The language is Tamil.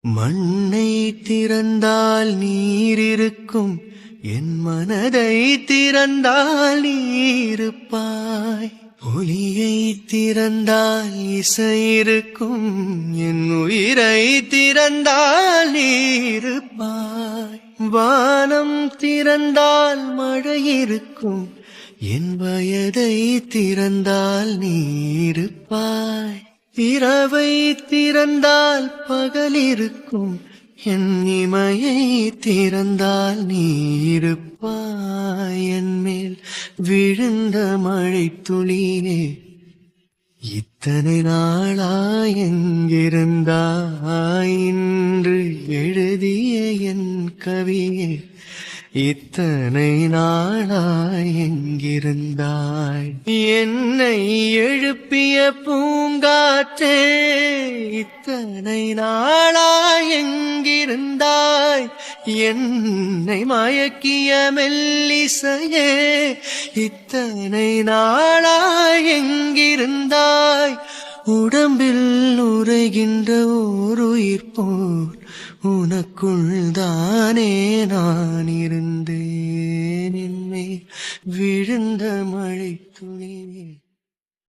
மண்ணை திறந்தால் நீர் இருக்கும், என் மனதை திறந்தால் நீருப்பாய். ஒலியை திறந்தால் இசை இருக்கும், என் உயிரை திறந்தால் நீருப்பாய். வானம் திறந்தால் மழை இருக்கும், என் வயதை திறந்தால் நீருப்பாய். இரவை திறந்தால் பகல் இருக்கும், என் இமையை திறந்தால் நீருப்பாய். என் மேல் விழுந்த மழை துளியே, இத்தனை நாளாய் எங்கிருந்தாய்? இன்று எழுதிய என் கவியே, இத்தனை நாளாய் எங்கிருந்தாய்? என்னை எழுப்பிய பூங்காற்றே, இத்தனை நாளாய் எங்கிருந்தாய்? என்னை மயக்கிய மெல்லிசையே, இத்தனை நாளாய் எங்கிருந்தாய்? உடம்பில் உறைகின்ற ஓர் உயிர் போல் உனக்குள் தானே நான் இருந்தேன். என்னை விழுந்த மழை துளி